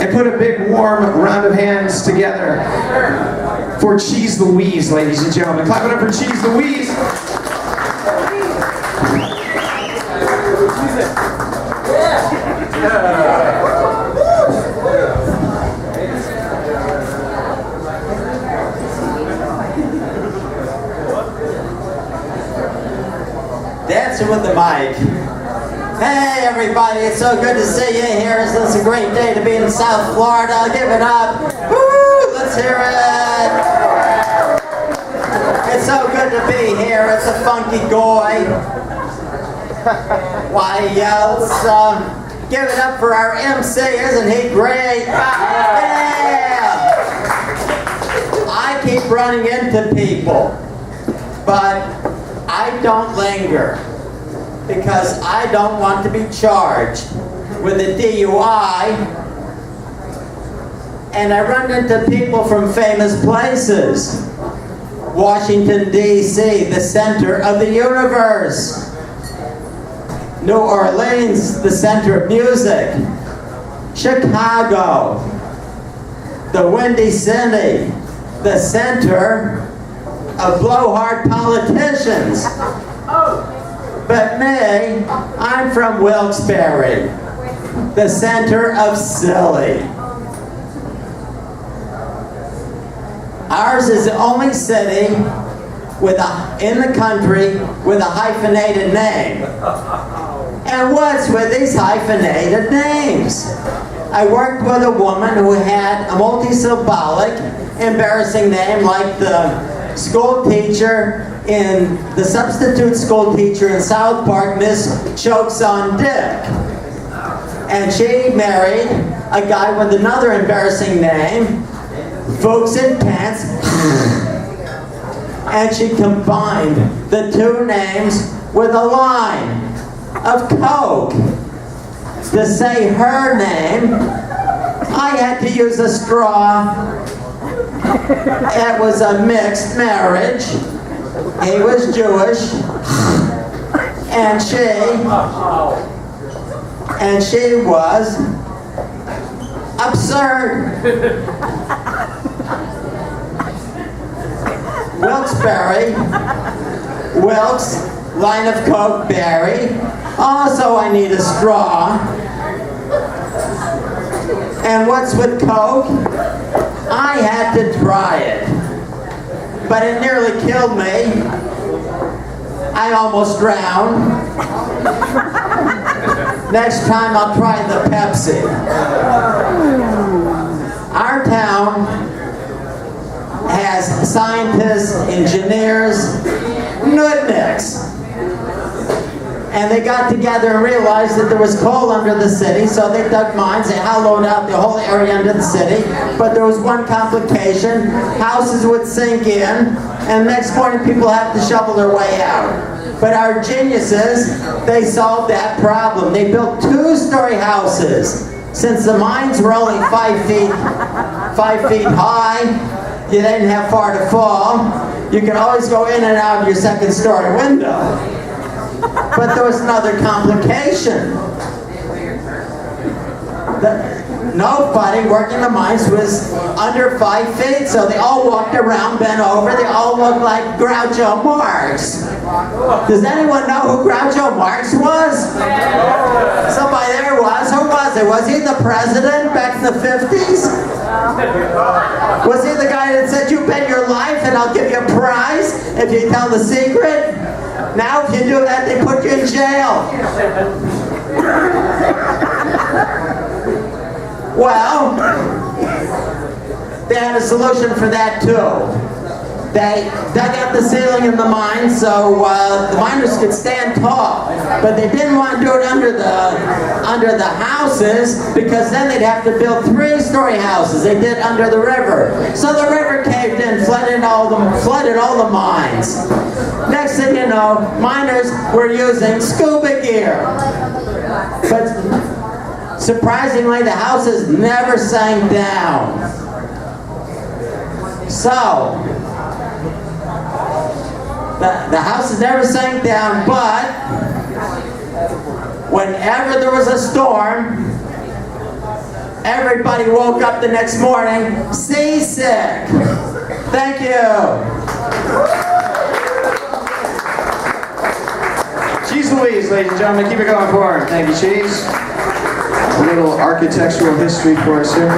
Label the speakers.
Speaker 1: And put a big warm round of hands together for Cheese Louise, ladies and gentlemen. Clap it up for Cheese Louise.
Speaker 2: Dancing with the mic. Hey everybody, it's so good to see you here. It's a great day to be in South Florida. Give it up. Woo! Let's hear it. It's so good to be here. It's a funky goy. Why else? Give it up for our MC. Isn't he great? Yeah! I keep running into people, but I don't linger, because I don't want to be charged with a DUI. And I run into people from famous places. Washington, D.C., the center of the universe. New Orleans, the center of music. Chicago, the Windy City, the center of blowhard politicians. But me, I'm from Wilkes-Barre, the center of silly. Ours is the only city in the country with a hyphenated name. And what's with these hyphenated names? I worked with a woman who had a multi-syllabic, embarrassing name like the school teacher the substitute school teacher in South Park, Miss Chokes on Dick. And she married a guy with another embarrassing name, Folks in Pants. And she combined the two names with a line of Coke. To say her name, I had to use a straw. It was a mixed marriage. He was Jewish, and she was absurd. Wilkes-Barre, Wilkes, line of Coke, Barry. Also, I need a straw. And what's with Coke? I had to try it, but it nearly killed me. I almost drowned. Next time I'll try the Pepsi. Our town has scientists, engineers, nudniks. And they got together and realized that there was coal under the city, so they dug mines, they hollowed out the whole area under the city. But there was one complication: houses would sink in, and next morning people have to shovel their way out. But our geniuses, they solved that problem. They built 2-story houses. Since the mines were only 5 feet high, you didn't have far to fall. You could always go in and out of your 2nd-story window. But there was another complication. Nobody working the mines was under 5 feet, so they all walked around bent over. They all looked like Groucho Marx. Does anyone know who Groucho Marx was? Somebody there was. Who was it? Was he the president back in the 50s? Was he the guy that said, "You bet your life and I'll give you a prize if you tell the secret"? Now if you do that, they put you in jail. Well, they had a solution for that too. They dug out the ceiling in the mine so the miners could stand tall, but they didn't want to do it under the houses, because then they'd have to build 3-story houses. They did under the river, so the river caved in, flooded all the mines. Next thing you know, miners were using scuba gear, but surprisingly, the houses never sank down. So the houses never sank down, but whenever there was a storm, Everybody woke up the next morning seasick. Thank you.
Speaker 1: Cheese Louise, ladies and gentlemen, keep it going for her. Thank you, Cheese. A little architectural history for us here.